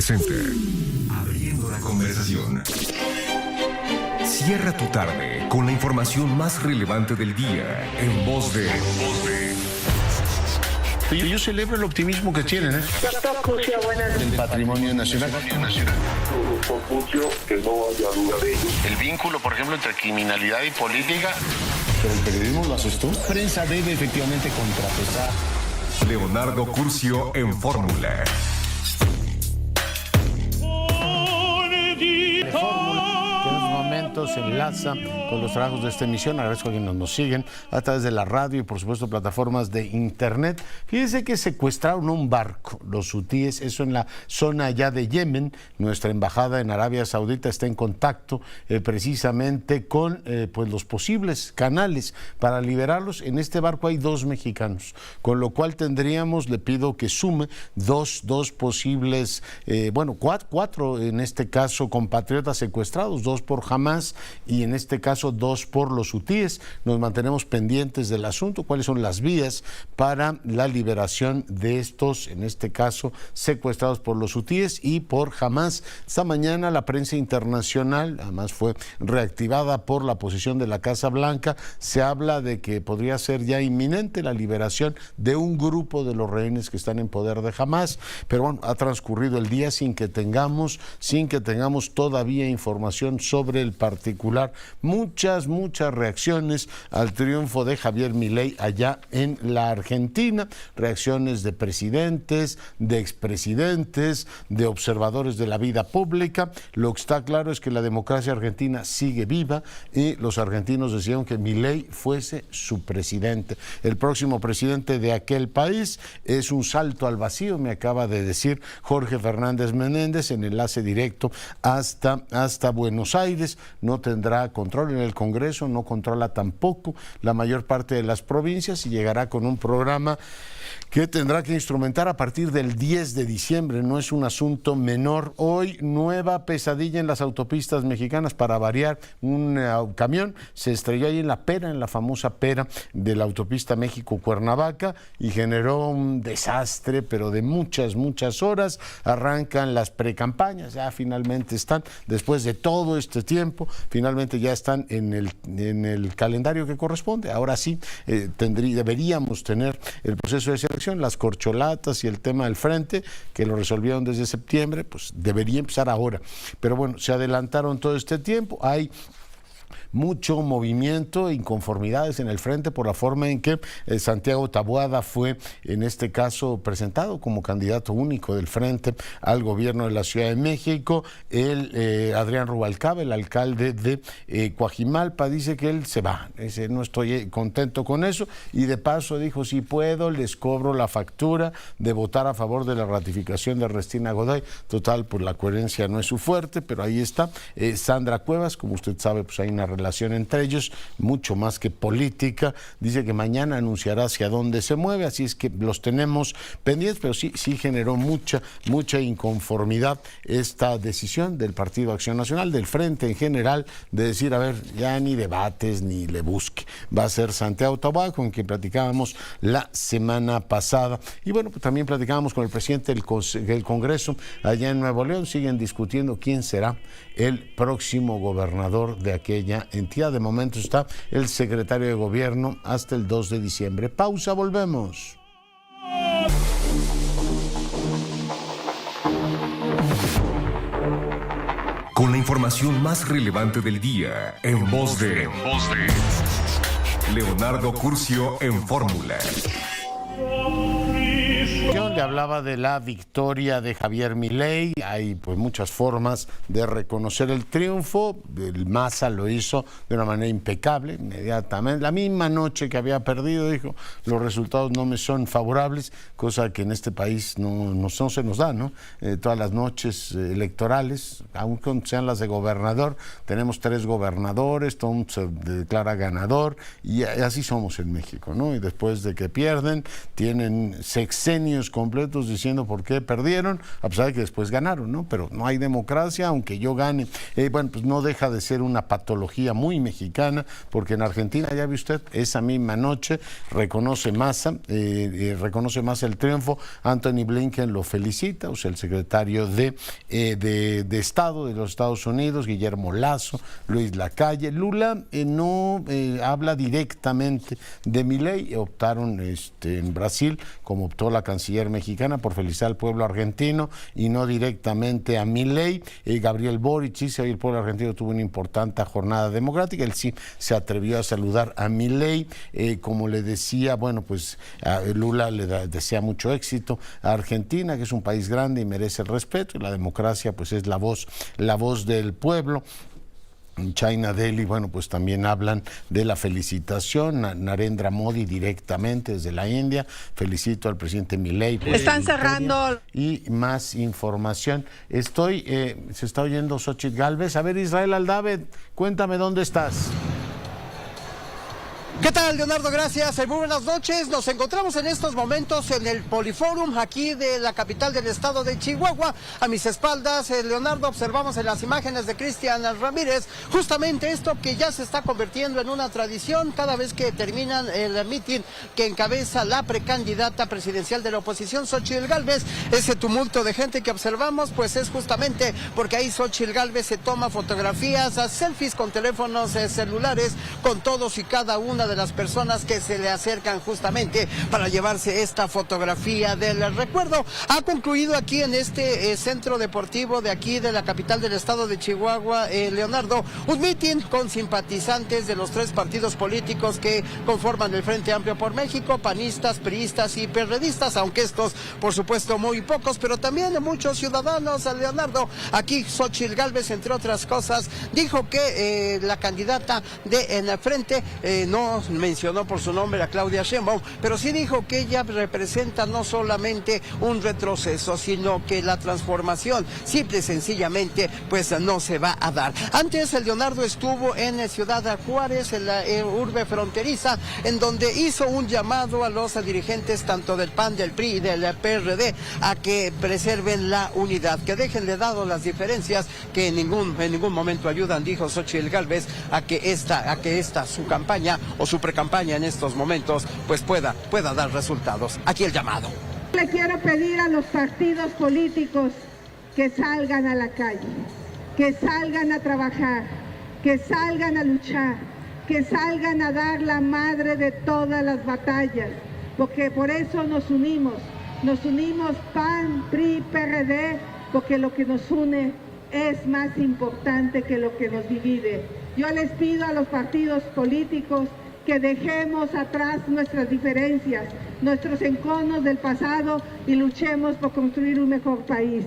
presenta Abriendo la Conversación. Cierra tu tarde con la información más relevante del día en voz de... Yo celebro el optimismo que tienen, del patrimonio nacional. Que no haya duda de ello. El vínculo, por ejemplo, entre criminalidad y política. Pero el periodismo lo haces tú. La prensa debe efectivamente contrapesar. Leonardo Curcio en Fórmula. Se enlaza con los trabajos de esta emisión. Agradezco a quienes nos siguen a través de la radio y por supuesto plataformas de internet. Fíjense que secuestraron un barco, los hutíes, eso en la zona ya de Yemen. Nuestra embajada en Arabia Saudita está en contacto precisamente con pues los posibles canales para liberarlos. En este barco hay 2 mexicanos, con lo cual tendríamos, le pido que sume dos posibles, cuatro en este caso compatriotas secuestrados, 2 por Hamas y en este caso 2 por los hutíes. Nos mantenemos pendientes del asunto, cuáles son las vías para la liberación de estos, en este caso secuestrados por los hutíes y por Hamas. Esta mañana la prensa internacional, además fue reactivada por la posición de la Casa Blanca, se habla de que podría ser ya inminente la liberación de un grupo de los rehenes que están en poder de Hamas, pero bueno, ha transcurrido el día sin que tengamos todavía información sobre el particular. Muchas reacciones al triunfo de Javier Milei allá en la Argentina, reacciones de presidentes, de expresidentes, de observadores de la vida pública. Lo que está claro es que la democracia argentina sigue viva y los argentinos desearon que Milei fuese su presidente. El próximo presidente de aquel país es un salto al vacío, me acaba de decir Jorge Fernández Menéndez en enlace directo hasta Buenos Aires. No tendrá control en el Congreso, no controla tampoco la mayor parte de las provincias y llegará con un programa que tendrá que instrumentar a partir del 10 de diciembre. No es un asunto menor. Hoy, nueva pesadilla en las autopistas mexicanas. Para variar, un camión se estrelló ahí en la Pera, en la famosa Pera de la autopista México-Cuernavaca y generó un desastre, pero de muchas horas. Arrancan las precampañas, ya finalmente están, después de todo este tiempo, finalmente ya están en el calendario que corresponde. Ahora sí, deberíamos tener el proceso de selección, las corcholatas y el tema del frente, que lo resolvieron desde septiembre, pues debería empezar ahora. Pero bueno, se adelantaron todo este tiempo. Hay mucho movimiento e inconformidades en el frente por la forma en que Santiago Taboada fue, en este caso, presentado como candidato único del frente al gobierno de la Ciudad de México. Adrián Rubalcaba, el alcalde de Coajimalpa, dice que él se va, dice, no estoy contento con eso, y de paso dijo, si puedo, les cobro la factura de votar a favor de la ratificación de Ernestina Godoy. Total, pues la coherencia no es su fuerte, pero ahí está. Sandra Cuevas, como usted sabe, pues hay una relación entre ellos, mucho más que política. Dice que mañana anunciará hacia dónde se mueve, así es que los tenemos pendientes, pero sí generó mucha inconformidad esta decisión del Partido Acción Nacional, del Frente en general, de decir, a ver, ya ni debates ni le busque. Va a ser Santiago Taboada, con quien platicábamos la semana pasada. Y bueno, pues también platicábamos con el presidente del Congreso allá en Nuevo León. Siguen discutiendo quién será el próximo gobernador de aquella entidad. De momento está el secretario de Gobierno hasta el 2 de diciembre. Pausa, volvemos. Con la información más relevante del día en voz de Leonardo Curcio en Fórmula. Le hablaba de la victoria de Javier Milei. Hay pues muchas formas de reconocer el triunfo. El Maza lo hizo de una manera impecable, inmediatamente. La misma noche que había perdido, dijo, los resultados no me son favorables, cosa que en este país no se nos da, ¿no? Todas las noches electorales, aunque sean las de gobernador, tenemos 3 gobernadores, todo mundo se declara ganador, y así somos en México, ¿no? Y después de que pierden, tienen sexenios años completos diciendo por qué perdieron, a pesar de que después ganaron, ¿no? Pero no hay democracia, aunque yo gane. Bueno, pues no deja de ser una patología muy mexicana, porque en Argentina, ya ve usted, esa misma noche reconoce Massa el triunfo. Anthony Blinken lo felicita, o sea, el secretario de Estado de los Estados Unidos, Guillermo Lasso, Luis Lacalle. Lula no habla directamente de Milei. Optaron en Brasil, como optó la canciller mexicana, por felicitar al pueblo argentino y no directamente a Milei. Gabriel Boric, sí, hoy el pueblo argentino tuvo una importante jornada democrática. Él sí se atrevió a saludar a Milei. Como le decía, bueno, pues Lula le desea mucho éxito a Argentina, que es un país grande y merece el respeto, y la democracia pues es la voz del pueblo. En China Daily, bueno, pues también hablan de la felicitación. Narendra Modi directamente desde la India. Felicito al presidente Milei. Están cerrando. Y más información. Se está oyendo Xóchitl Gálvez. A ver, Israel Aldave, cuéntame dónde estás. ¿Qué tal, Leonardo? Gracias. Muy buenas noches. Nos encontramos en estos momentos en el Poliforum, aquí de la capital del estado de Chihuahua. A mis espaldas, Leonardo, observamos en las imágenes de Cristian Ramírez justamente esto que ya se está convirtiendo en una tradición cada vez que terminan el mitin que encabeza la precandidata presidencial de la oposición, Xóchitl Gálvez. Ese tumulto de gente que observamos, pues es justamente porque ahí Xóchitl Gálvez se toma fotografías, selfies con teléfonos celulares, con todos y cada una de las personas que se le acercan justamente para llevarse esta fotografía del recuerdo. Ha concluido aquí en este centro deportivo de aquí de la capital del estado de Chihuahua, Leonardo, un mitin con simpatizantes de los tres partidos políticos que conforman el Frente Amplio por México, panistas, priistas y perredistas, aunque estos por supuesto muy pocos, pero también muchos ciudadanos. Leonardo, aquí Xóchitl Gálvez, entre otras cosas, dijo que la candidata de En el Frente no mencionó por su nombre a Claudia Sheinbaum, pero sí dijo que ella representa no solamente un retroceso, sino que la transformación simple y sencillamente pues no se va a dar. Antes el Leonardo estuvo en Ciudad Juárez, en la urbe fronteriza, en donde hizo un llamado a los dirigentes tanto del PAN, del PRI y del PRD a que preserven la unidad, que dejen de lado las diferencias que en ningún momento ayudan, dijo Xóchitl Gálvez, a que esta su campaña o su precampaña en estos momentos pues pueda dar resultados. Aquí el llamado. Le quiero pedir a los partidos políticos que salgan a la calle, que salgan a trabajar, que salgan a luchar, que salgan a dar la madre de todas las batallas, porque por eso nos unimos PAN, PRI, PRD, porque lo que nos une es más importante que lo que nos divide. Yo les pido a los partidos políticos que dejemos atrás nuestras diferencias, nuestros enconos del pasado y luchemos por construir un mejor país.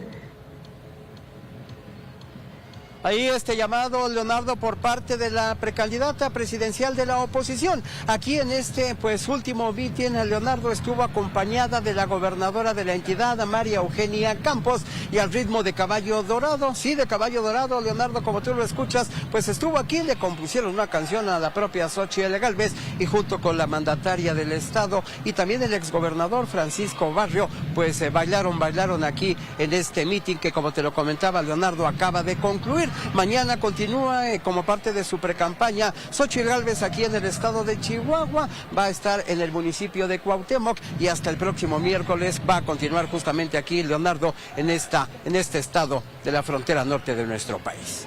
Ahí este llamado, Leonardo, por parte de la precandidata presidencial de la oposición. Aquí en este pues último mitin, Leonardo, estuvo acompañada de la gobernadora de la entidad, María Eugenia Campos, y al ritmo de Caballo Dorado. Sí, de Caballo Dorado, Leonardo, como tú lo escuchas, pues estuvo aquí, le compusieron una canción a la propia Xóchitl Gálvez, y junto con la mandataria del estado y también el exgobernador Francisco Barrio, pues bailaron aquí en este mitin que, como te lo comentaba, Leonardo, acaba de concluir. Mañana continúa como parte de su precampaña Xóchitl Gálvez aquí en el estado de Chihuahua, va a estar en el municipio de Cuauhtémoc y hasta el próximo miércoles va a continuar justamente aquí, Leonardo, en este estado de la frontera norte de nuestro país.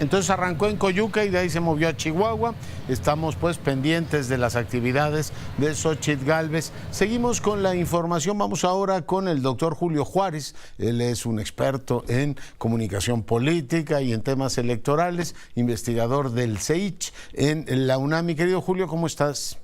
Entonces arrancó en Coyuca y de ahí se movió a Chihuahua. Estamos pues pendientes de las actividades de Xóchitl Gálvez. Seguimos con la información. Vamos ahora con el doctor Julio Juárez. Él es un experto en comunicación política y en temas electorales, investigador del CEICH en la UNAM. Mi querido Julio, ¿cómo estás?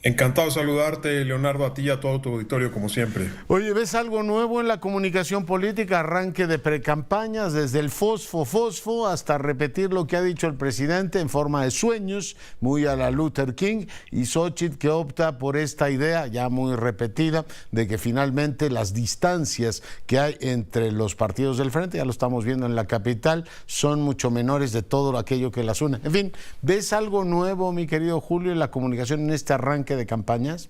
Encantado de saludarte, Leonardo, a ti y a todo tu auditorio, como siempre. Oye, ¿ves algo nuevo en la comunicación política? Arranque de precampañas, desde el fosfo hasta repetir lo que ha dicho el presidente en forma de sueños, muy a la Luther King, y Xóchitl, que opta por esta idea ya muy repetida de que finalmente las distancias que hay entre los partidos del frente, ya lo estamos viendo en la capital, son mucho menores de todo aquello que las une. En fin, ¿ves algo nuevo, mi querido Julio, en la comunicación en este arranque de campañas?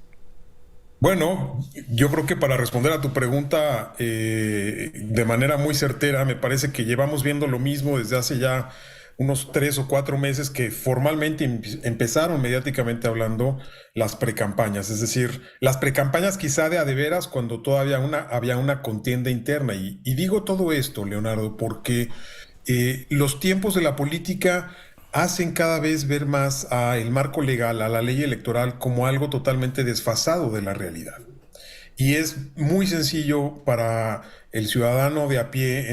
Bueno, yo creo que para responder a tu pregunta de manera muy certera, me parece que llevamos viendo lo mismo desde hace ya unos 3 o 4 meses que formalmente empezaron mediáticamente hablando las precampañas, es decir, las precampañas quizá de a de veras cuando todavía había una contienda interna. Y digo todo esto, Leonardo, porque los tiempos de la política hacen cada vez ver más al marco legal, a la ley electoral, como algo totalmente desfasado de la realidad. Y es muy sencillo para el ciudadano de a pie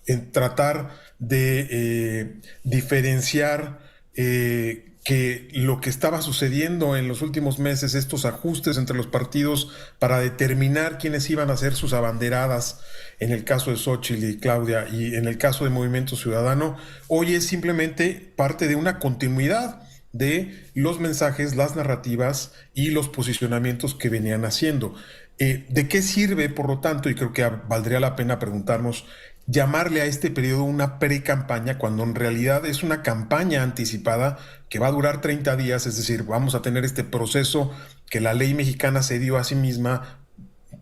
en tratar de diferenciar que lo que estaba sucediendo en los últimos meses, estos ajustes entre los partidos para determinar quiénes iban a ser sus abanderadas, en el caso de Xóchitl y Claudia, y en el caso de Movimiento Ciudadano, hoy es simplemente parte de una continuidad de los mensajes, las narrativas y los posicionamientos que venían haciendo. ¿De qué sirve, por lo tanto, y creo que valdría la pena preguntarnos, llamarle a este periodo una pre-campaña cuando en realidad es una campaña anticipada que va a durar 30 días, es decir, vamos a tener este proceso que la ley mexicana se dio a sí misma,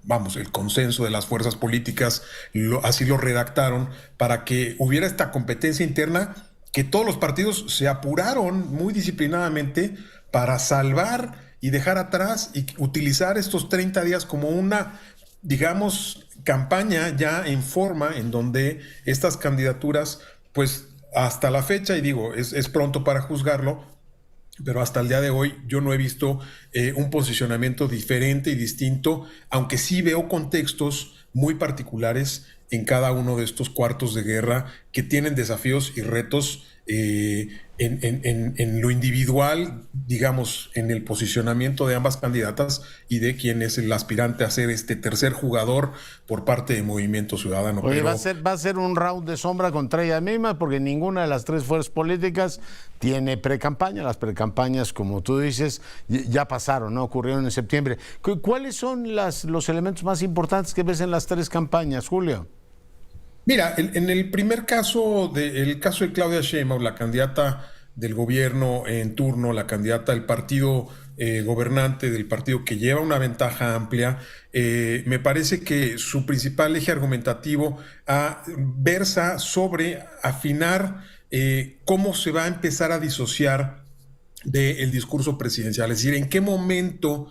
vamos, el consenso de las fuerzas políticas así lo redactaron para que hubiera esta competencia interna que todos los partidos se apuraron muy disciplinadamente para salvar y dejar atrás y utilizar estos 30 días como una, digamos, campaña ya en forma en donde estas candidaturas, pues hasta la fecha, y digo, es pronto para juzgarlo, pero hasta el día de hoy yo no he visto un posicionamiento diferente y distinto, aunque sí veo contextos muy particulares en cada uno de estos cuartos de guerra que tienen desafíos y retos en lo individual, digamos, en el posicionamiento de ambas candidatas y de quién es el aspirante a ser este tercer jugador por parte de Movimiento Ciudadano. Oye, pero va a ser un round de sombra contra ellas mismas porque ninguna de las tres fuerzas políticas tiene precampaña. Las precampañas, como tú dices, ya pasaron, ¿no? Ocurrieron en septiembre. ¿Cuáles son los elementos más importantes que ves en las tres campañas, Julio? Mira, en el primer caso, el caso de Claudia Sheinbaum, la candidata del gobierno en turno, la candidata del partido gobernante, del partido que lleva una ventaja amplia, me parece que su principal eje argumentativo versa sobre afinar cómo se va a empezar a disociar del discurso presidencial, es decir, en qué momento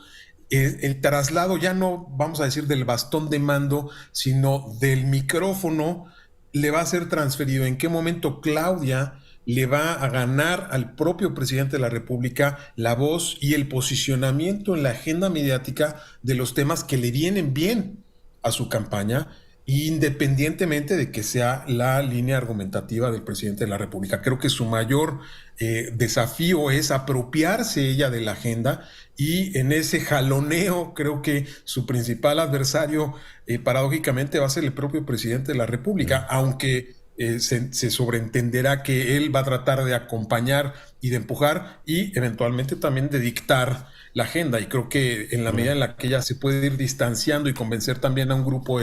el traslado ya no, vamos a decir, del bastón de mando, sino del micrófono le va a ser transferido, en qué momento Claudia le va a ganar al propio presidente de la República la voz y el posicionamiento en la agenda mediática de los temas que le vienen bien a su campaña, independientemente de que sea la línea argumentativa del presidente de la República. Creo que su mayor desafío es apropiarse ella de la agenda, y en ese jaloneo creo que su principal adversario paradójicamente va a ser el propio presidente de la República, aunque se sobreentenderá que él va a tratar de acompañar y de empujar y eventualmente también de dictar la agenda. Y creo que en la medida en la que ella se puede ir distanciando y convencer también a un grupo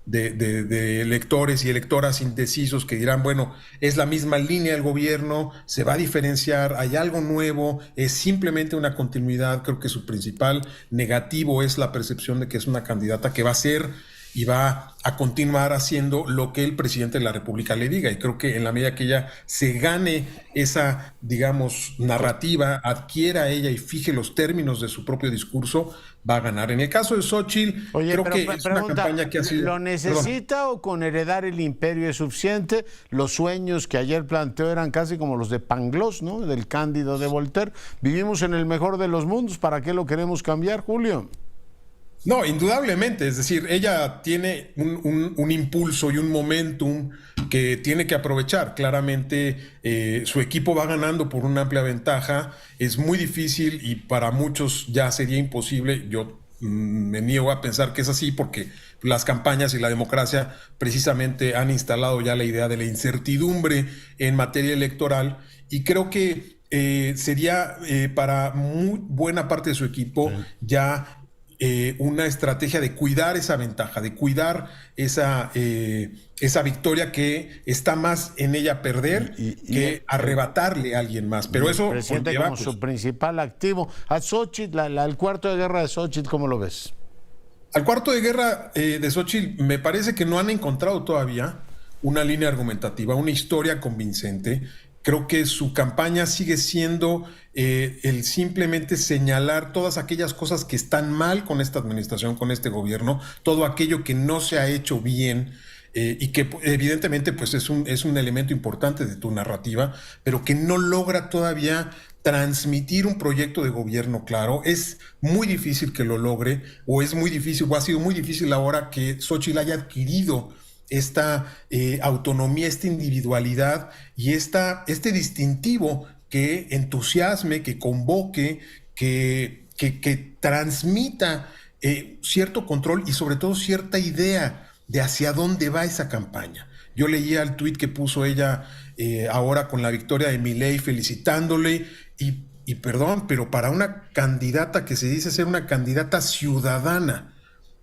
de electores y electoras indecisos que dirán, bueno, es la misma línea del gobierno, se va a diferenciar, hay algo nuevo, es simplemente una continuidad. Creo que su principal negativo es la percepción de que es una candidata que va a ser y va a continuar haciendo lo que el presidente de la República le diga. Y creo que en la medida que ella se gane esa, digamos, narrativa, adquiera ella y fije los términos de su propio discurso, va a ganar. En el caso de Xóchitl, creo que es una campaña que ha sido... ¿Lo necesita o con heredar el imperio es suficiente? Los sueños que ayer planteó eran casi como los de Pangloss, ¿no? Del Cándido de Voltaire. Vivimos en el mejor de los mundos, ¿para qué lo queremos cambiar, Julio? No, indudablemente, es decir, ella tiene un impulso y un momentum que tiene que aprovechar. Claramente su equipo va ganando por una amplia ventaja, es muy difícil y para muchos ya sería imposible. Yo me niego a pensar que es así porque las campañas y la democracia precisamente han instalado ya la idea de la incertidumbre en materia electoral y creo que sería para muy buena parte de su equipo ya una estrategia de cuidar esa ventaja, de cuidar esa victoria que está más en ella perder que arrebatarle a alguien más. Pero eso presidente conlleva, como su principal activo. A Xóchitl, el cuarto de guerra de Xóchitl, ¿cómo lo ves? al cuarto de guerra de Xóchitl me parece que no han encontrado todavía una línea argumentativa, una historia convincente. Creo que su campaña sigue siendo el simplemente señalar todas aquellas cosas que están mal con esta administración, con este gobierno, todo aquello que no se ha hecho bien y que evidentemente pues es un elemento importante de tu narrativa, pero que no logra todavía transmitir un proyecto de gobierno claro. Es muy difícil que lo logre, o es muy difícil, o ha sido muy difícil ahora que Xóchitl haya adquirido esta autonomía, esta individualidad y este distintivo que entusiasme, que convoque, que transmita cierto control y sobre todo cierta idea de hacia dónde va esa campaña. Yo leía el tuit que puso ella ahora con la victoria de Milei felicitándole y perdón, pero para una candidata que se dice ser una candidata ciudadana,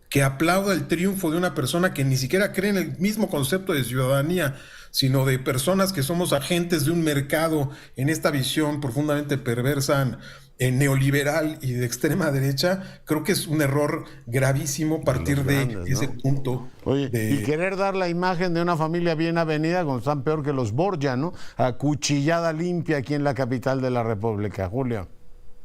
que aplauda el triunfo de una persona que ni siquiera cree en el mismo concepto de ciudadanía, sino de personas que somos agentes de un mercado en esta visión profundamente perversa, neoliberal y de extrema derecha, creo que es un error gravísimo partir de ese punto. Oye, y querer dar la imagen de una familia bien avenida cuando están peor que los Borgia, ¿no? Acuchillada limpia aquí en la capital de la República, Julio.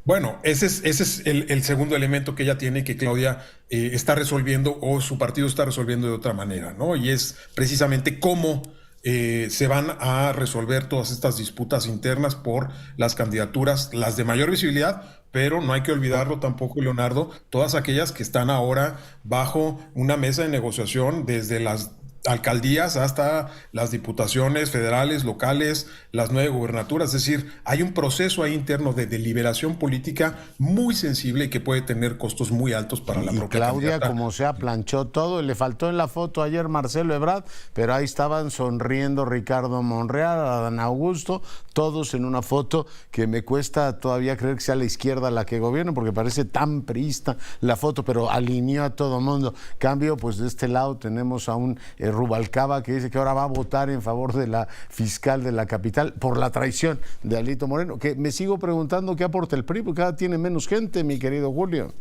Bueno, ese es el segundo elemento que ella tiene, que Claudia está resolviendo o su partido está resolviendo de otra manera, ¿no? Y es precisamente cómo se van a resolver todas estas disputas internas por las candidaturas, las de mayor visibilidad, pero no hay que olvidarlo tampoco, Leonardo, todas aquellas que están ahora bajo una mesa de negociación desde las alcaldías hasta las diputaciones federales, locales, las 9 gubernaturas. Es decir, hay un proceso ahí interno de deliberación política muy sensible y que puede tener costos muy altos para la propia Claudia, candidata. como sea, planchó todo. Le faltó en la foto ayer Marcelo Ebrard, pero ahí estaban sonriendo Ricardo Monreal, Adán Augusto, todos en una foto que me cuesta todavía creer que sea la izquierda la que gobierna, porque parece tan priista la foto, pero alineó a todo mundo. Cambio, pues de este lado tenemos a un Rubalcaba que dice que ahora va a votar en favor de la fiscal de la capital por la traición de Alito Moreno, que me sigo preguntando qué aporta el PRI, porque cada tiene menos gente, mi querido Julio.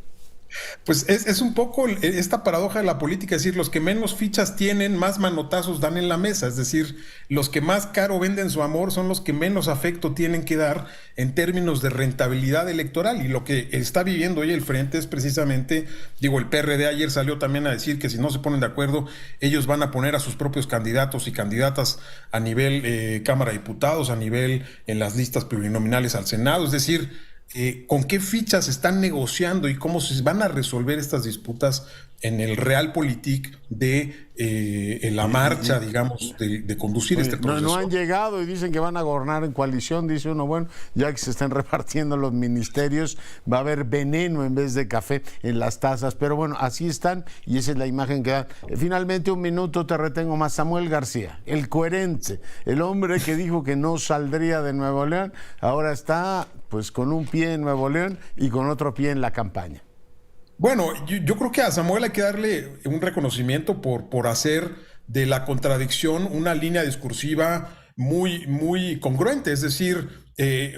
Pues es un poco esta paradoja de la política, es decir, los que menos fichas tienen, más manotazos dan en la mesa, es decir, los que más caro venden su amor son los que menos afecto tienen que dar en términos de rentabilidad electoral, y lo que está viviendo hoy el Frente es precisamente, digo, el PRD ayer salió también a decir que si no se ponen de acuerdo, ellos van a poner a sus propios candidatos y candidatas a nivel Cámara de Diputados, a nivel en las listas plurinominales al Senado, es decir, con qué fichas están negociando y cómo se van a resolver estas disputas en el realpolitik de la marcha, digamos, de conducir este proceso. No han llegado y dicen que van a gobernar en coalición, dice uno, bueno, ya que se están repartiendo los ministerios, va a haber veneno en vez de café en las tazas, pero bueno, así están y esa es la imagen que dan. Finalmente, un minuto te retengo más. Samuel García, el coherente, el hombre que dijo que no saldría de Nuevo León, ahora está pues con un pie en Nuevo León y con otro pie en la campaña. Bueno, yo creo que a Samuel hay que darle un reconocimiento por hacer de la contradicción una línea discursiva muy, muy congruente. Es decir,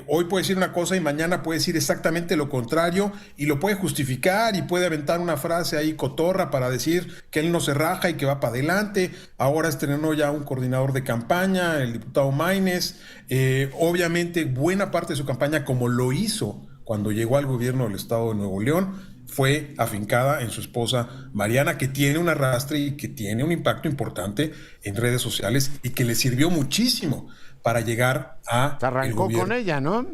hoy puede decir una cosa y mañana puede decir exactamente lo contrario y lo puede justificar y puede aventar una frase ahí cotorra para decir que él no se raja y que va para adelante. Ahora estrenó ya un coordinador de campaña, el diputado Maínez. Obviamente, buena parte de su campaña, como lo hizo cuando llegó al gobierno del estado de Nuevo León, fue afincada en su esposa Mariana, que tiene un arrastre y que tiene un impacto importante en redes sociales y que le sirvió muchísimo para llegar a... Se arrancó con ella, ¿no?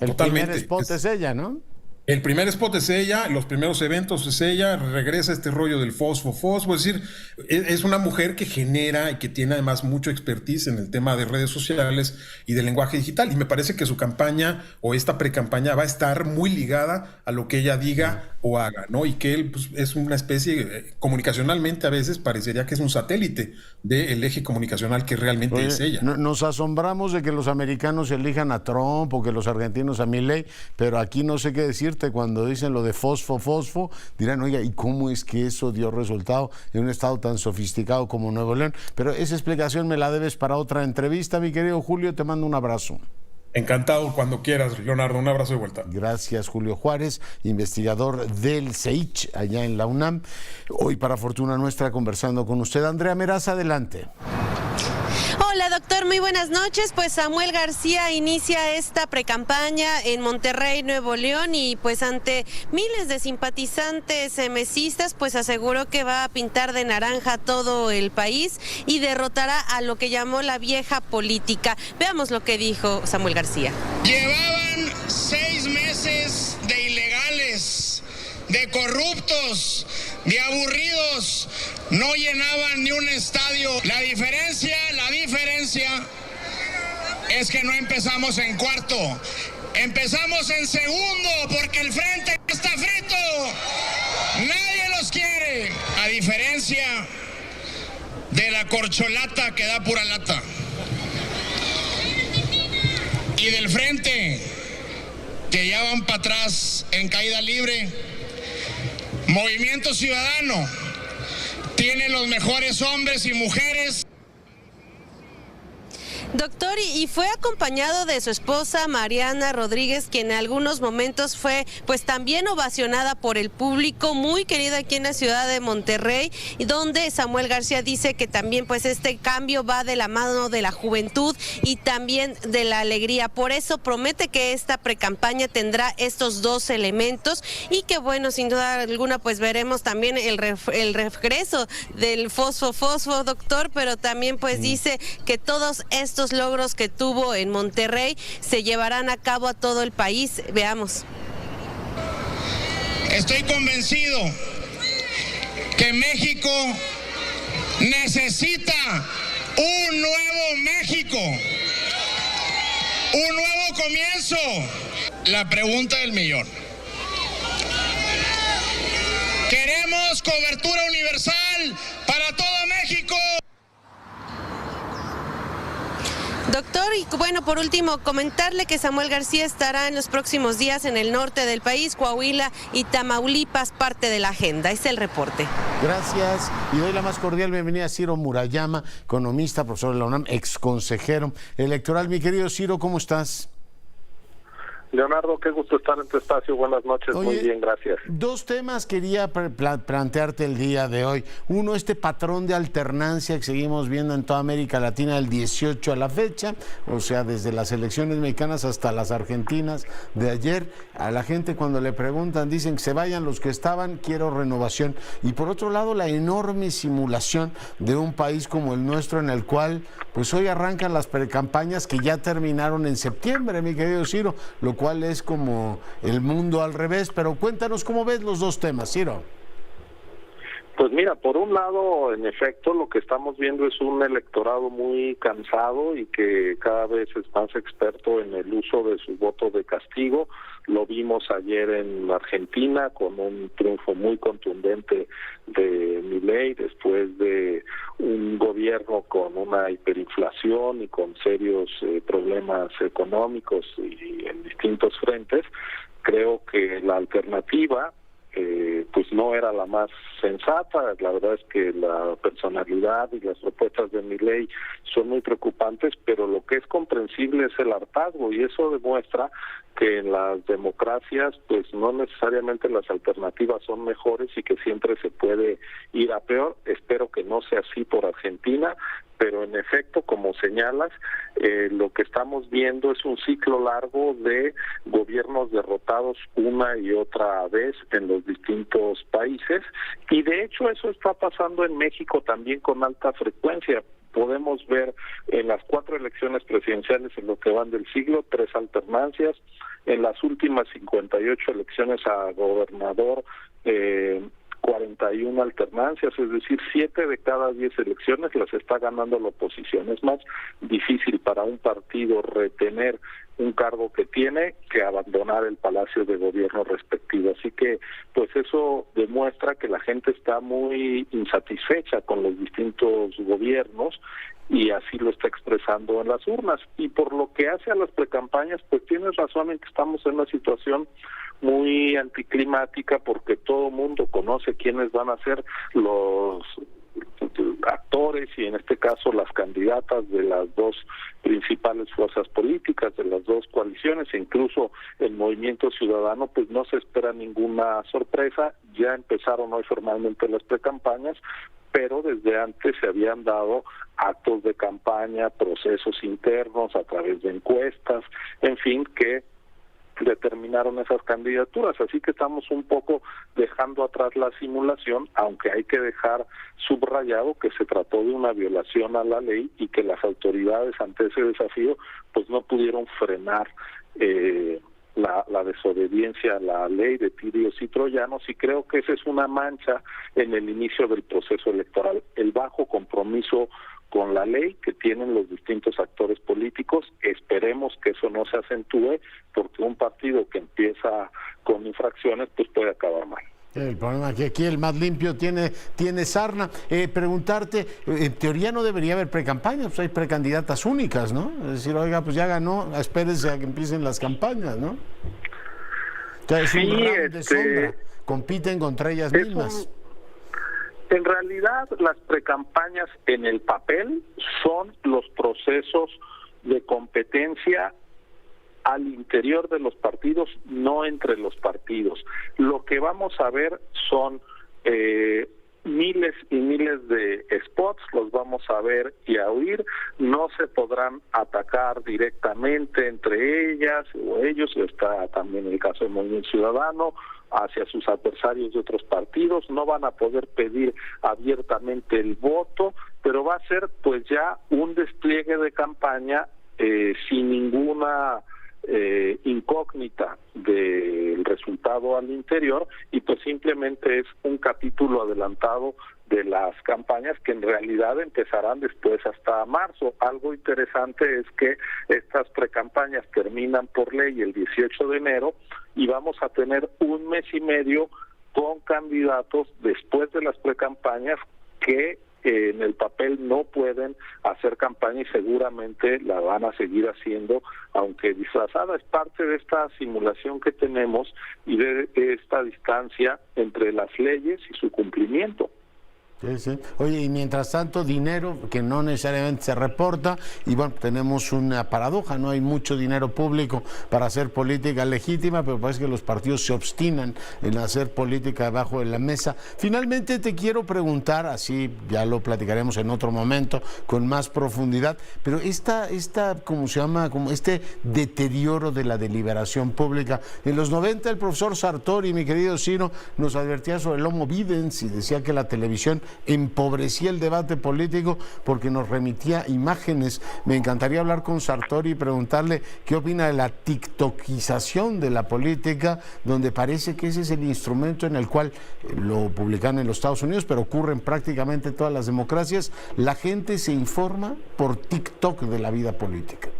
El Totalmente. primer spot es ella, ¿no? El primer spot es ella, los primeros eventos es ella, regresa este rollo del fosfo, es decir, es una mujer que genera y que tiene además mucho expertise en el tema de redes sociales y del lenguaje digital, y me parece que su campaña o esta precampaña va a estar muy ligada a lo que ella diga o haga, ¿no? Y que él pues, es una especie, comunicacionalmente a veces parecería que es un satélite del eje comunicacional que realmente es ella. Nos asombramos de que los americanos elijan a Trump o que los argentinos a Milei, pero aquí no sé qué decirte cuando dicen lo de fosfo, dirán, oiga, ¿y cómo es que eso dio resultado en un estado tan sofisticado como Nuevo León? Pero esa explicación me la debes para otra entrevista, mi querido Julio, te mando un abrazo. Encantado cuando quieras, Leonardo, un abrazo de vuelta. Gracias, Julio Juárez, investigador del CEICH allá en la UNAM. Hoy, para fortuna nuestra, conversando con usted. Andrea Meraz, adelante. Hola, doctor, muy buenas noches. Pues Samuel García inicia esta precampaña en Monterrey, Nuevo León, y pues ante miles de simpatizantes mesistas, pues aseguró que va a pintar de naranja todo el país y derrotará a lo que llamó la vieja política. Veamos lo que dijo Samuel García. Llevaban 6 meses de ilegales, de corruptos, de aburridos, no llenaban ni un estadio. La diferencia es que no empezamos en cuarto, empezamos en segundo, porque el frente está frito, nadie los quiere, a diferencia de la corcholata que da pura lata, y del frente que ya van para atrás en caída libre. Movimiento Ciudadano tiene los mejores hombres y mujeres. Doctor, y fue acompañado de su esposa Mariana Rodríguez, quien en algunos momentos fue pues también ovacionada por el público, muy querida aquí en la ciudad de Monterrey, y donde Samuel García dice que también pues este cambio va de la mano de la juventud y también de la alegría. Por eso promete que esta precampaña tendrá estos dos elementos y que bueno, sin duda alguna pues veremos también el regreso del fosfo, doctor, pero también pues dice que todos estos logros que tuvo en Monterrey se llevarán a cabo a todo el país. Veamos. Estoy convencido que México necesita un nuevo México, un nuevo comienzo. La pregunta del millón. ¿Queremos cobertura universal para todo México? Doctor, y bueno, por último, comentarle que Samuel García estará en los próximos días en el norte del país, Coahuila y Tamaulipas, parte de la agenda. Es el reporte. Gracias, y doy la más cordial bienvenida a Ciro Murayama, economista, profesor de la UNAM, ex consejero electoral. Mi querido Ciro, ¿cómo estás? Leonardo, qué gusto estar en tu espacio. Buenas noches. Oye, muy bien, gracias. Dos temas quería plantearte el día de hoy. Uno, este patrón de alternancia que seguimos viendo en toda América Latina del 18 a la fecha, o sea, desde las elecciones mexicanas hasta las argentinas de ayer. A la gente cuando le preguntan dicen que se vayan los que estaban, quiero renovación. Y por otro lado, la enorme simulación de un país como el nuestro, en el cual pues hoy arrancan las precampañas que ya terminaron en septiembre, mi querido Ciro, lo cual es como el mundo al revés. Pero cuéntanos cómo ves los dos temas, Ciro. Pues mira, por un lado, en efecto, lo que estamos viendo es un electorado muy cansado y que cada vez es más experto en el uso de su voto de castigo. Lo vimos ayer en Argentina con un triunfo muy contundente de Milei después de un gobierno con una hiperinflación y con serios problemas económicos y en distintos frentes. Creo que la alternativa pues no era la más sensata. La verdad es que la personalidad y las propuestas de Milei son muy preocupantes, pero lo que es comprensible es el hartazgo, y eso demuestra que en las democracias pues no necesariamente las alternativas son mejores y que siempre se puede ir a peor. Espero que no sea así por Argentina, pero en efecto, como señalas, lo que estamos viendo es un ciclo largo de gobiernos derrotados una y otra vez en los distintos países, y de hecho eso está pasando en México también con alta frecuencia. podemos ver en las 4 elecciones presidenciales en lo que van del siglo, 3 alternancias, en las últimas 58 elecciones a gobernador, 41 alternancias, es decir, 7 de cada 10 elecciones las está ganando la oposición. Es más difícil para un partido retener un cargo que tiene que abandonar el palacio de gobierno respectivo. Así que, pues eso demuestra que la gente está muy insatisfecha con los distintos gobiernos y así lo está expresando en las urnas. Y por lo que hace a las precampañas, pues tienes razón en que estamos en una situación muy anticlimática porque todo mundo conoce quiénes van a ser los actores y en este caso las candidatas de las 2 principales fuerzas políticas, de las 2 coaliciones, e incluso el Movimiento Ciudadano, pues no se espera ninguna sorpresa. Ya empezaron hoy formalmente las precampañas, pero desde antes se habían dado actos de campaña, procesos internos a través de encuestas, en fin, que determinaron esas candidaturas, así que estamos un poco dejando atrás la simulación, aunque hay que dejar subrayado que se trató de una violación a la ley y que las autoridades ante ese desafío pues no pudieron frenar la desobediencia a la ley de tirios y troyanos, y creo que esa es una mancha en el inicio del proceso electoral, el bajo compromiso con la ley que tienen los distintos actores políticos. Esperemos que eso no se acentúe, porque un partido que empieza con infracciones pues puede acabar mal. El problema es que aquí el más limpio tiene sarna. Preguntarte, en teoría no debería haber precampaña, pues hay precandidatas únicas, ¿no? Es decir, oiga, pues ya ganó, espérese a que empiecen las campañas, ¿no? Entonces, sí, un round de sombra, compiten contra ellas mismas. En realidad, las precampañas en el papel son los procesos de competencia al interior de los partidos, no entre los partidos. Lo que vamos a ver son miles y miles de spots, los vamos a ver y a oír, no se podrán atacar directamente entre ellas o ellos, está también el caso del Movimiento Ciudadano, hacia sus adversarios de otros partidos, no van a poder pedir abiertamente el voto, pero va a ser pues ya un despliegue de campaña sin ninguna incógnita del resultado al interior, y pues simplemente es un capítulo adelantado de las campañas que en realidad empezarán después hasta marzo. Algo interesante es que estas precampañas terminan por ley el 18 de enero y vamos a tener un mes y medio con candidatos después de las precampañas que en el papel no pueden hacer campaña y seguramente la van a seguir haciendo, aunque disfrazada. Es parte de esta simulación que tenemos y de esta distancia entre las leyes y su cumplimiento. Sí, sí. Oye, y mientras tanto, dinero que no necesariamente se reporta, y bueno, tenemos una paradoja, no hay mucho dinero público para hacer política legítima, pero parece que los partidos se obstinan en hacer política debajo de la mesa. Finalmente te quiero preguntar, así ya lo platicaremos en otro momento con más profundidad, pero ¿cómo se llama? Como este deterioro de la deliberación pública. En los 90 el profesor Sartori, mi querido Ciro, nos advertía sobre el homo videns y decía que la televisión empobrecía el debate político porque nos remitía imágenes. Me encantaría hablar con Sartori y preguntarle qué opina de la tiktokización de la política, donde parece que ese es el instrumento en el cual, lo publican en los Estados Unidos, pero ocurre en prácticamente todas las democracias, la gente se informa por TikTok de la vida política.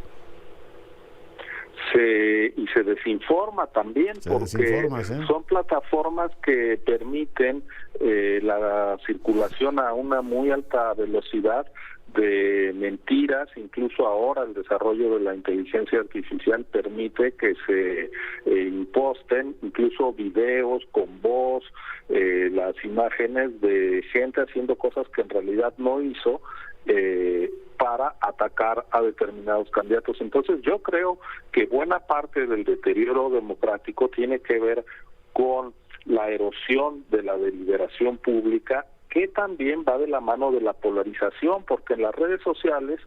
Y se desinforma también, porque son plataformas que permiten la circulación a una muy alta velocidad de mentiras. Incluso ahora el desarrollo de la inteligencia artificial permite que se imposten incluso videos con voz, las imágenes de gente haciendo cosas que en realidad no hizo, para atacar a determinados candidatos. Entonces yo creo que buena parte del deterioro democrático tiene que ver con la erosión de la deliberación pública, que también va de la mano de la polarización, porque en las redes sociales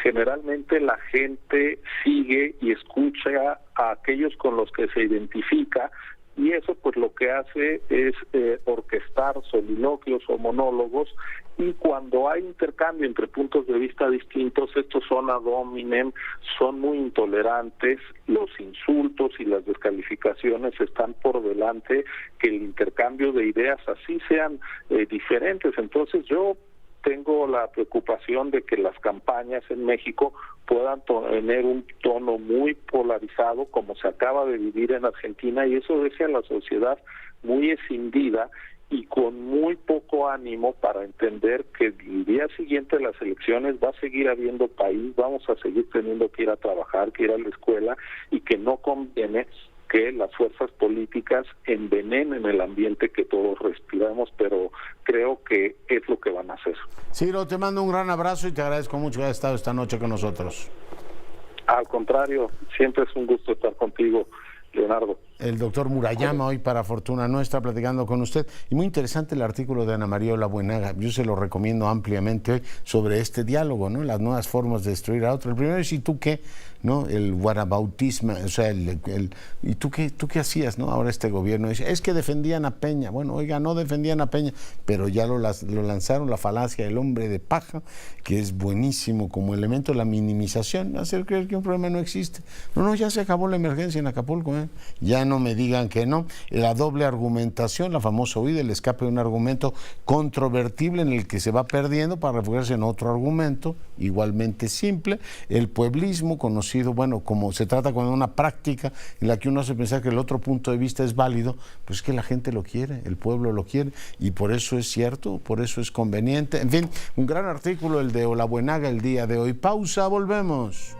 generalmente la gente sigue y escucha a aquellos con los que se identifica, y eso pues lo que hace es orquestar soliloquios o monólogos, y cuando hay intercambio entre puntos de vista distintos, estos son ad hominem, son muy intolerantes, los insultos y las descalificaciones están por delante que el intercambio de ideas, así sean diferentes. Entonces yo tengo la preocupación de que las campañas en México puedan tener un tono muy polarizado, como se acaba de vivir en Argentina, y eso deja a la sociedad muy escindida y con muy poco ánimo para entender que el día siguiente de las elecciones va a seguir habiendo país, vamos a seguir teniendo que ir a trabajar, que ir a la escuela, y que no conviene que las fuerzas políticas envenenen el ambiente que todos respiramos, pero creo que es lo que van a hacer. Ciro, te mando un gran abrazo y te agradezco mucho que hayas estado esta noche con nosotros. Al contrario, siempre es un gusto estar contigo, Leonardo. El doctor Murayama, hoy para fortuna nuestra, platicando con usted. Y muy interesante el artículo de Ana María Olabuenaga. Yo se lo recomiendo ampliamente hoy sobre este diálogo, ¿no? Las nuevas formas de destruir a otro. El primero es, ¿y tú qué? ¿No? El whataboutismo, o sea, ¿y tú qué hacías, no? Ahora este gobierno dice, es que defendían a Peña. Bueno, oiga, no defendían a Peña, pero ya lo lanzaron, la falacia del hombre de paja, que es buenísimo como elemento, la minimización, hacer creer que un problema no existe. No, ya se acabó la emergencia en Acapulco, ¿eh? Ya no me digan que no. La doble argumentación, la famosa huida, el escape de un argumento controvertible en el que se va perdiendo para refugiarse en otro argumento igualmente simple. El pueblismo, conocido, bueno, como se trata con una práctica en la que uno hace pensar que el otro punto de vista es válido, pues es que la gente lo quiere, el pueblo lo quiere, y por eso es cierto, por eso es conveniente. En fin, un gran artículo el de Olabuenaga el día de hoy. Pausa, volvemos.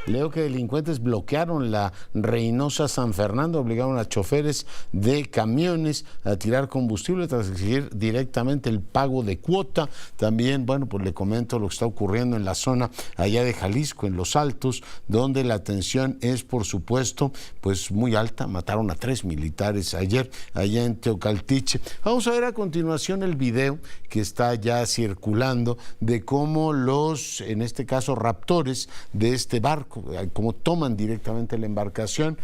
Leo que delincuentes bloquearon la Reynosa San Fernando, obligaron a choferes de camiones a tirar combustible tras exigir directamente el pago de cuota. También, bueno, pues le comento lo que está ocurriendo en la zona allá de Jalisco, en Los Altos, donde la tensión es, por supuesto, pues muy alta. Mataron a 3 militares ayer allá en Teocaltiche. Vamos a ver a continuación el video que está ya circulando de cómo los, en este caso, raptores de este barco, cómo toman directamente la embarcación,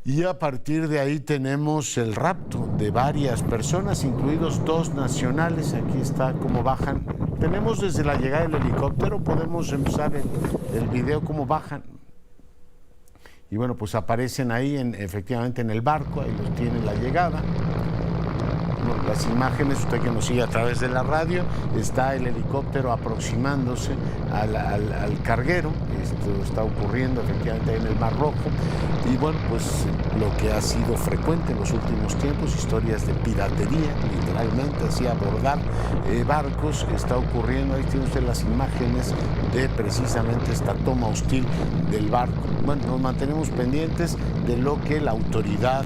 y a partir de ahí tenemos el rapto de varias personas, incluidos 2 nacionales. Aquí está cómo bajan. Tenemos desde la llegada del helicóptero, podemos empezar el video cómo bajan. Y bueno, pues aparecen ahí efectivamente en el barco, ahí los tiene la llegada. Las imágenes, usted que nos sigue a través de la radio, está el helicóptero aproximándose al carguero. Esto está ocurriendo efectivamente en el Mar Rojo, y bueno, pues lo que ha sido frecuente en los últimos tiempos, historias de piratería, literalmente, así abordar barcos, está ocurriendo. Ahí tiene usted las imágenes de precisamente esta toma hostil del barco. Bueno, nos mantenemos pendientes de lo que la autoridad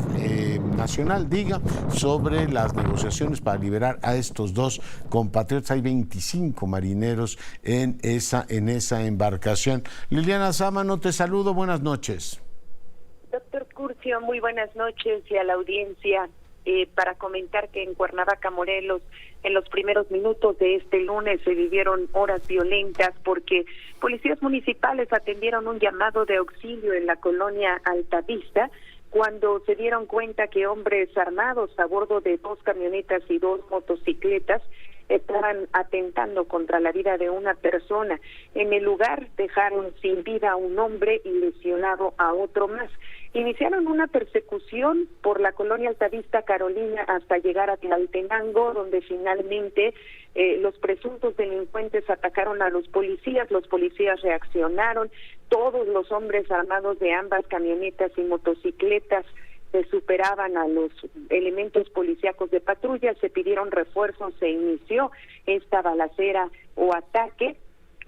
nacional diga sobre las negociaciones para liberar a estos 2 compatriotas. Hay 25 marineros en esa embarcación. Liliana Sámano, te saludo, buenas noches. Doctor Curcio, muy buenas noches, y a la audiencia, para comentar que en Cuernavaca, Morelos, en los primeros minutos de este lunes se vivieron horas violentas porque policías municipales atendieron un llamado de auxilio en la colonia Altavista, cuando se dieron cuenta que hombres armados a bordo de 2 camionetas y 2 motocicletas estaban atentando contra la vida de una persona. En el lugar dejaron sin vida a un hombre y lesionado a otro más. Iniciaron una persecución por la colonia Altavista Carolina hasta llegar a Tlaltenango, donde finalmente los presuntos delincuentes atacaron a los policías reaccionaron, todos los hombres armados de ambas camionetas y motocicletas superaban a los elementos policíacos de patrulla, se pidieron refuerzos, se inició esta balacera o ataque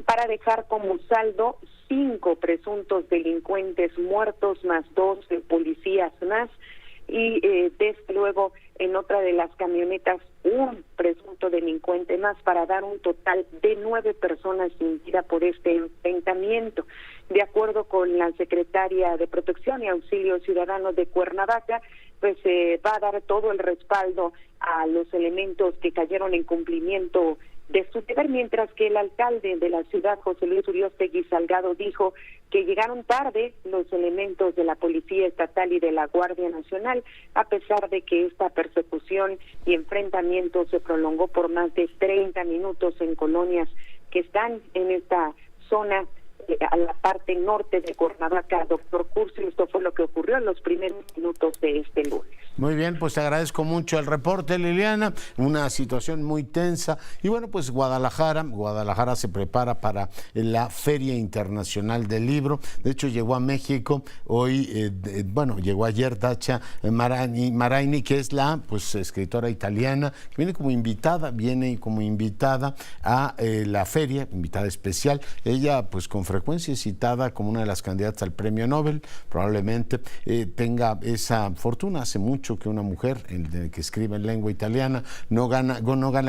para dejar como saldo 5 presuntos delincuentes muertos más 2 policías más, y desde luego en otra de las camionetas un presunto delincuente más, para dar un total de 9 personas sin vida por este enfrentamiento. De acuerdo con la secretaria de Protección y Auxilio Ciudadano de Cuernavaca, pues va a dar todo el respaldo a los elementos que cayeron en cumplimiento de su deber, mientras que el alcalde de la ciudad, José Luis Uriostegui Salgado, dijo que llegaron tarde los elementos de la Policía Estatal y de la Guardia Nacional, a pesar de que esta persecución y enfrentamiento se prolongó por más de 30 minutos en colonias que están en esta zona a la parte norte de Cuernavaca. Doctor Curcio, esto fue lo que ocurrió en los primeros minutos de este lunes. Muy bien, pues te agradezco mucho el reporte, Liliana, una situación muy tensa. Y bueno, pues Guadalajara se prepara para la Feria Internacional del Libro. De hecho, llegó a México hoy, llegó ayer Dacia Maraini, que es la escritora italiana, que viene como invitada a la feria, invitada especial. Ella, pues con frecuencia es citada como una de las candidatas al premio Nobel, probablemente tenga esa fortuna. Hace mucho que una mujer que escribe en lengua italiana no gana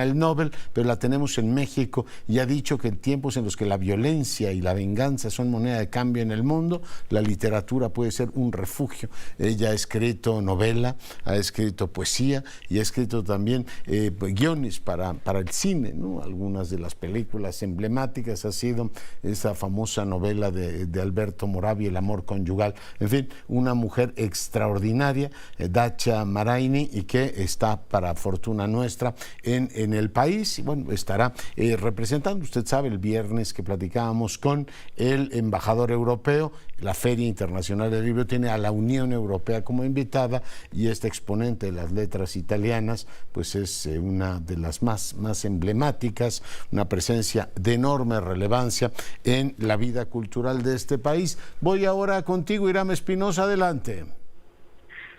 el Nobel, pero la tenemos en México y ha dicho que en tiempos en los que la violencia y la venganza son moneda de cambio en el mundo, la literatura puede ser un refugio. Ella ha escrito novela, ha escrito poesía y ha escrito también guiones para el cine, ¿no? Algunas de las películas emblemáticas ha sido esa famosa novela de Alberto Moravia, El amor conyugal. En fin, una mujer extraordinaria, Dacia Maraini, y que está, para fortuna nuestra, en el país. Y bueno, estará representando, usted sabe, el viernes que platicábamos con el embajador europeo. La Feria Internacional del Libro tiene a la Unión Europea como invitada, y este exponente de las letras italianas pues es una de las más emblemáticas, una presencia de enorme relevancia en la vida cultural de este país. Voy ahora contigo, Hiram Espinosa, adelante.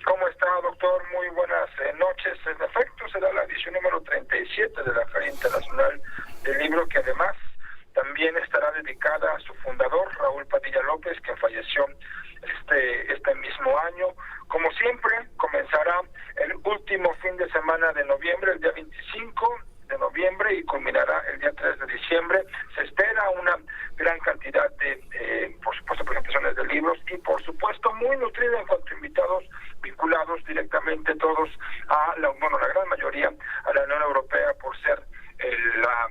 ¿Cómo está, doctor? Muy buenas noches. En efecto, será la edición número 37 de la Feria Internacional del Libro, que además también estará dedicada a su fundador, Raúl Padilla López, que falleció este mismo año. Como siempre, comenzará el último fin de semana de noviembre, el día 25 de noviembre, y culminará el día 3 de diciembre. Se espera una gran cantidad de, por supuesto, presentaciones de libros y, por supuesto, muy nutrida en cuanto a invitados vinculados directamente todos a la gran mayoría a la Unión Europea, por ser la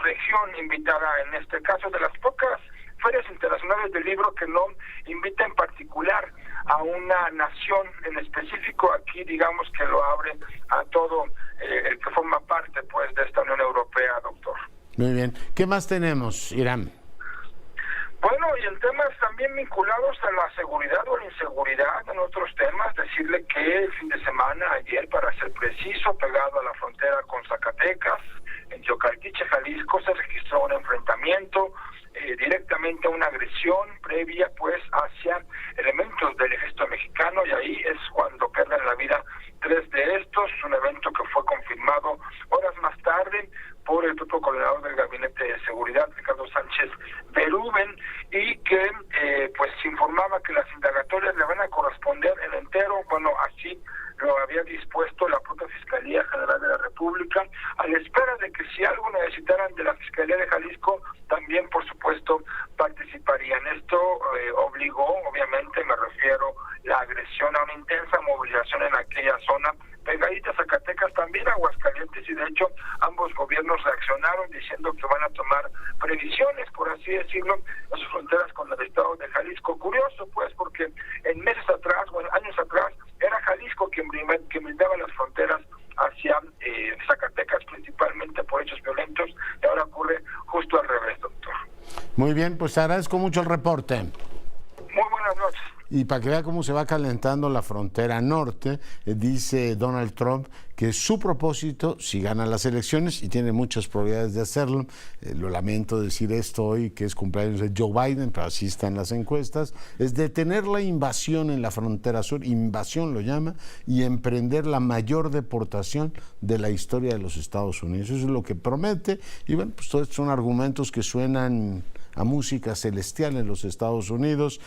región invitada, en este caso, de las pocas ferias internacionales del libro que no invita en particular a una nación en específico. Aquí digamos que lo abre a todo el que forma parte pues de esta Unión Europea, doctor. Muy bien. ¿Qué más tenemos, Hiram? Bueno, y en temas también vinculados a la seguridad o la inseguridad, en otros temas, decirle que el fin de semana, ayer para ser preciso, pegado a la frontera con Zacatecas, en Teocaltiche, Jalisco, se registró un enfrentamiento, directamente una agresión previa pues hacia elementos del ejército mexicano, y ahí es cuando pierden la vida 3 de estos, un evento que fue confirmado horas más tarde por el propio coordinador del Gabinete de Seguridad, Ricardo Sánchez Berúben, y que pues informaba que las indagatorias le van a corresponder en entero, así lo había dispuesto la propia Fiscalía General de la República, a la espera de que si algo necesitaran de la Fiscalía de Jalisco, también por supuesto participarían. Esto obligó, obviamente, me refiero, la agresión a una intensa movilización en aquella zona, pegadita a Zacatecas, también a Aguascalientes, y de hecho ambos gobiernos reaccionaron diciendo que van a tomar previsiones, por así decirlo, en sus fronteras con el estado de Jalisco. Curioso pues, porque en meses atrás, años atrás, era Jalisco quien brindaba las fronteras hacia Zacatecas, principalmente por hechos violentos, y ahora ocurre justo al revés, doctor. Muy bien, pues te agradezco mucho el reporte. Muy buenas noches. Y para que vea cómo se va calentando la frontera norte, dice Donald Trump que su propósito, si gana las elecciones, y tiene muchas probabilidades de hacerlo, lo lamento decir esto hoy, que es cumpleaños de Joe Biden, pero así están las encuestas, es detener la invasión en la frontera sur, invasión lo llama, y emprender la mayor deportación de la historia de los Estados Unidos. Eso es lo que promete, y bueno, pues todos son argumentos que suenan a música celestial en los Estados Unidos.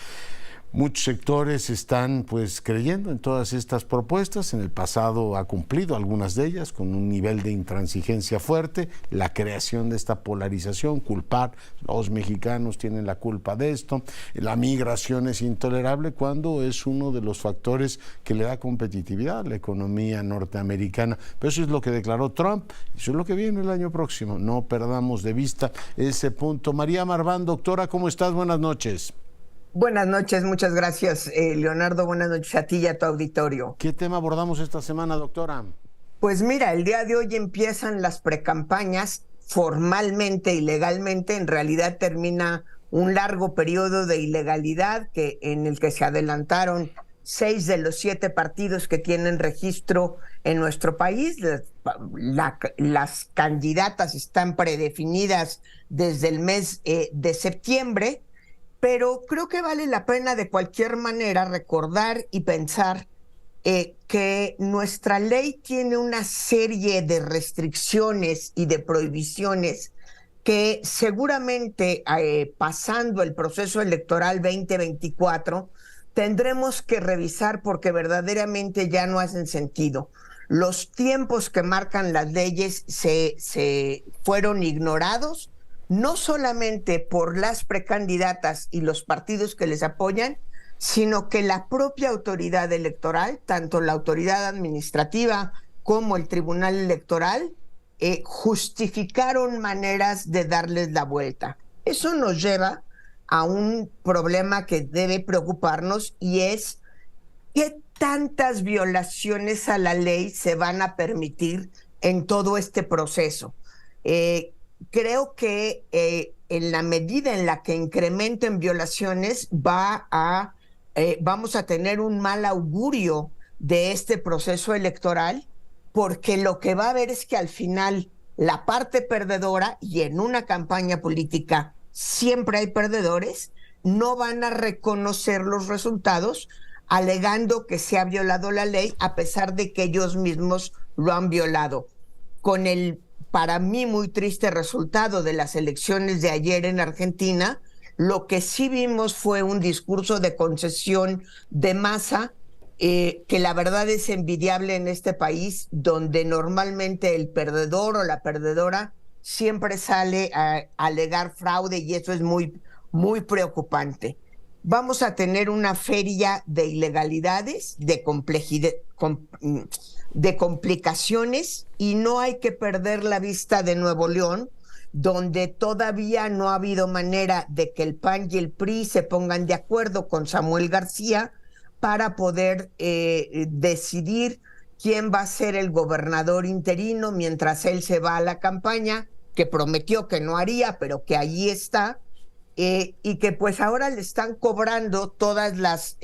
Muchos sectores están pues creyendo en todas estas propuestas. En el pasado ha cumplido algunas de ellas con un nivel de intransigencia fuerte, la creación de esta polarización, culpar, los mexicanos tienen la culpa de esto, la migración es intolerable cuando es uno de los factores que le da competitividad a la economía norteamericana. Pero eso es lo que declaró Trump, eso es lo que viene el año próximo, no perdamos de vista ese punto. María Marván, doctora, ¿cómo estás? Buenas noches. Buenas noches, muchas gracias, Leonardo. Buenas noches a ti y a tu auditorio. ¿Qué tema abordamos esta semana, doctora? Pues mira, el día de hoy empiezan las precampañas formalmente y legalmente. En realidad termina un largo periodo de ilegalidad en el que se adelantaron 6 de los 7 partidos que tienen registro en nuestro país. Las candidatas están predefinidas desde el mes de septiembre. Pero creo que vale la pena de cualquier manera recordar y pensar que nuestra ley tiene una serie de restricciones y de prohibiciones que seguramente pasando el proceso electoral 2024 tendremos que revisar porque verdaderamente ya no hacen sentido. Los tiempos que marcan las leyes se fueron ignorados, no solamente por las precandidatas y los partidos que les apoyan, sino que la propia autoridad electoral, tanto la autoridad administrativa como el Tribunal Electoral, justificaron maneras de darles la vuelta. Eso nos lleva a un problema que debe preocuparnos y es qué tantas violaciones a la ley se van a permitir en todo este proceso. Creo que en la medida en la que incrementen violaciones vamos a tener un mal augurio de este proceso electoral, porque lo que va a haber es que al final la parte perdedora, y en una campaña política siempre hay perdedores, no van a reconocer los resultados alegando que se ha violado la ley a pesar de que ellos mismos lo han violado. Con el para mí muy triste resultado de las elecciones de ayer en Argentina, lo que sí vimos fue un discurso de concesión de masa que la verdad es envidiable en este país, donde normalmente el perdedor o la perdedora siempre sale a alegar fraude y eso es muy, muy preocupante. Vamos a tener una feria de ilegalidades, de complejidad, de complicaciones, y no hay que perder la vista de Nuevo León, donde todavía no ha habido manera de que el PAN y el PRI se pongan de acuerdo con Samuel García para poder decidir quién va a ser el gobernador interino mientras él se va a la campaña, que prometió que no haría, pero que allí está, y que pues ahora le están cobrando todas las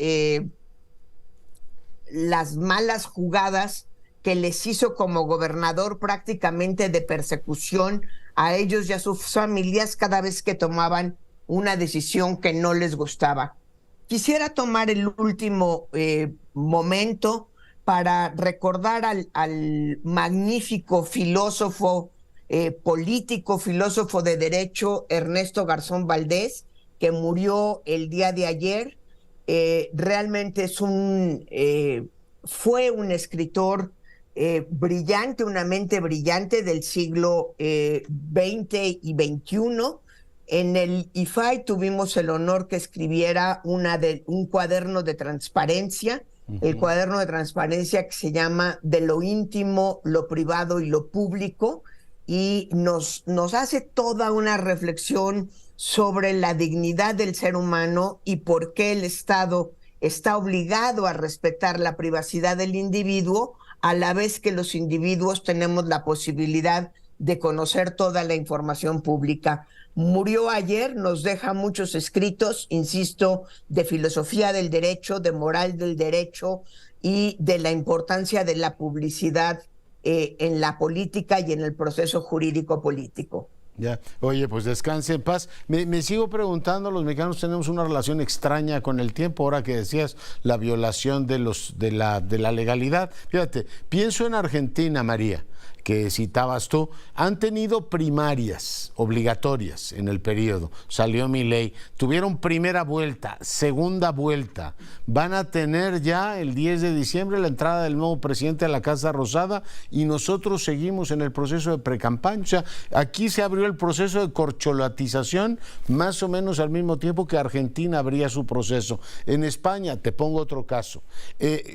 malas jugadas que les hizo como gobernador, prácticamente de persecución a ellos y a sus familias cada vez que tomaban una decisión que no les gustaba. Quisiera tomar el último momento para recordar al magnífico filósofo político, filósofo de derecho, Ernesto Garzón Valdés, que murió el día de ayer. Realmente fue un escritor brillante, una mente brillante del siglo XX y XXI. En el IFAI tuvimos el honor que escribiera un cuaderno de transparencia, el cuaderno de transparencia que se llama De lo íntimo, lo privado y lo público, y nos hace toda una reflexión sobre la dignidad del ser humano y por qué el Estado está obligado a respetar la privacidad del individuo, a la vez que los individuos tenemos la posibilidad de conocer toda la información pública. Murió ayer, nos deja muchos escritos, insisto, de filosofía del derecho, de moral del derecho y de la importancia de la publicidad en la política y en el proceso jurídico político. Ya, oye, pues descanse en paz. Me sigo preguntando, los mexicanos tenemos una relación extraña con el tiempo, ahora que decías la violación de la legalidad. Fíjate, pienso en Argentina, María. que citabas tú, han tenido primarias obligatorias en el periodo, salió Milei, tuvieron primera vuelta, segunda vuelta, van a tener ya el 10 de diciembre la entrada del nuevo presidente a la Casa Rosada y nosotros seguimos en el proceso de precampaña. O sea, aquí se abrió el proceso de corcholatización más o menos al mismo tiempo que Argentina abría su proceso. En España, te pongo otro caso,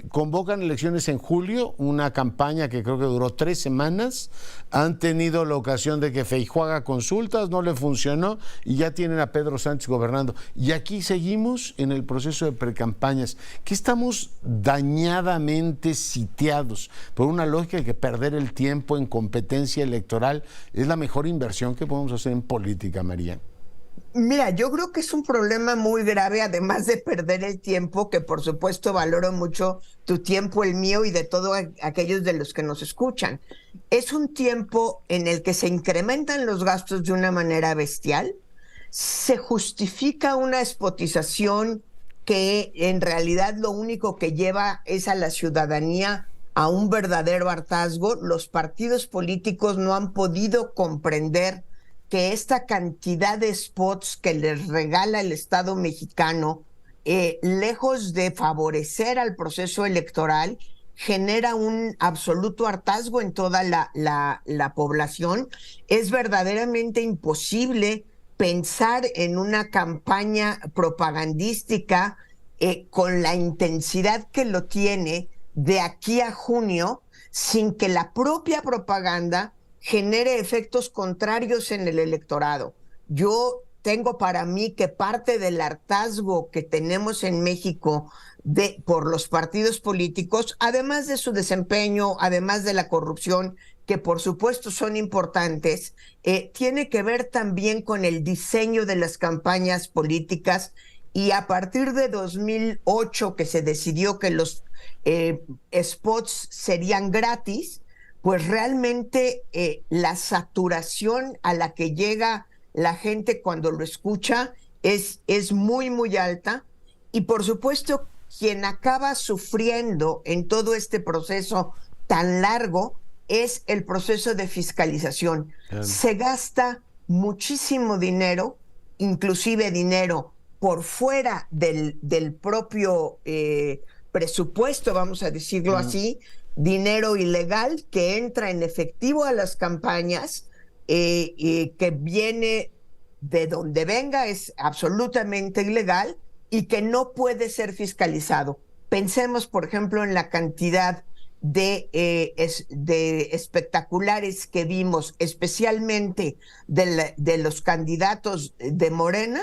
convocan elecciones en julio, una campaña que creo que duró 3 semanas, han tenido la ocasión de que Feijóo haga consultas, no le funcionó y ya tienen a Pedro Sánchez gobernando. Y aquí seguimos en el proceso de precampañas, que estamos dañadamente sitiados por una lógica de que perder el tiempo en competencia electoral es la mejor inversión que podemos hacer en política, María. Mira, yo creo que es un problema muy grave, además de perder el tiempo, que por supuesto valoro mucho tu tiempo, el mío y de todos aquellos de los que nos escuchan. Es un tiempo en el que se incrementan los gastos de una manera bestial, se justifica una espotización que en realidad lo único que lleva es a la ciudadanía a un verdadero hartazgo. Los partidos políticos no han podido comprender que esta cantidad de spots que les regala el Estado mexicano, lejos de favorecer al proceso electoral, genera un absoluto hartazgo en toda la población. Es verdaderamente imposible pensar en una campaña propagandística con la intensidad que lo tiene de aquí a junio, sin que la propia propaganda genere efectos contrarios en el electorado. Yo tengo para mí que parte del hartazgo que tenemos en México por los partidos políticos, además de su desempeño, además de la corrupción, que por supuesto son importantes, tiene que ver también con el diseño de las campañas políticas. Y a partir de 2008, que se decidió que los spots serían gratis, pues realmente la saturación a la que llega la gente cuando lo escucha es muy, muy alta. Y por supuesto, quien acaba sufriendo en todo este proceso tan largo es el proceso de fiscalización. Se gasta muchísimo dinero, inclusive dinero por fuera del propio presupuesto, vamos a decirlo así, dinero ilegal que entra en efectivo a las campañas, que viene de donde venga, es absolutamente ilegal y que no puede ser fiscalizado. Pensemos, por ejemplo, en la cantidad de espectaculares que vimos, especialmente de los candidatos de Morena,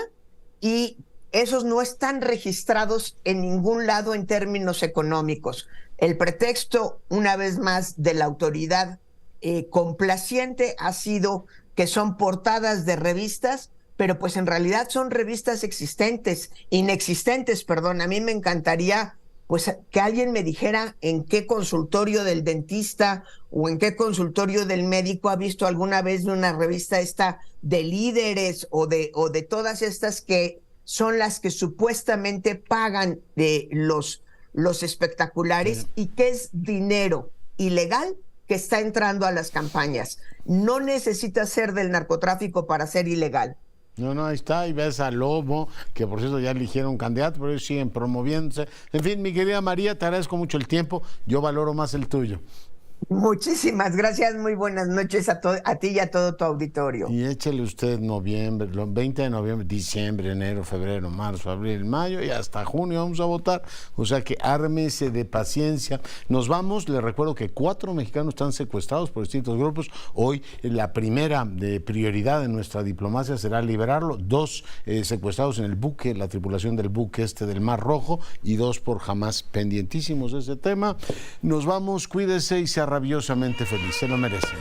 y esos no están registrados en ningún lado en términos económicos. El pretexto, una vez más, de la autoridad complaciente ha sido que son portadas de revistas, pero pues en realidad son revistas inexistentes, perdón. A mí me encantaría pues que alguien me dijera en qué consultorio del dentista o en qué consultorio del médico ha visto alguna vez una revista esta de líderes o de todas estas que son las que supuestamente pagan de los espectaculares, y que es dinero ilegal que está entrando a las campañas. No necesita ser del narcotráfico para ser ilegal. No, ahí está, y ves a Lobo, que por cierto ya eligieron candidato, pero ellos siguen promoviéndose. En fin, mi querida María, te agradezco mucho el tiempo, yo valoro más el tuyo. Muchísimas gracias, muy buenas noches a ti y a todo tu auditorio. Y échele usted noviembre, 20 de noviembre, diciembre, enero, febrero, marzo, abril, mayo y hasta junio vamos a votar. O sea que ármese de paciencia. Nos vamos, les recuerdo que 4 mexicanos están secuestrados por distintos grupos. Hoy la primera de prioridad de nuestra diplomacia será liberarlo. 2 secuestrados en el buque, la tripulación del buque del Mar Rojo, y 2 por Hamas, pendientísimos de ese tema. Nos vamos, cuídese y sea rabiosamente feliz, se lo merecen.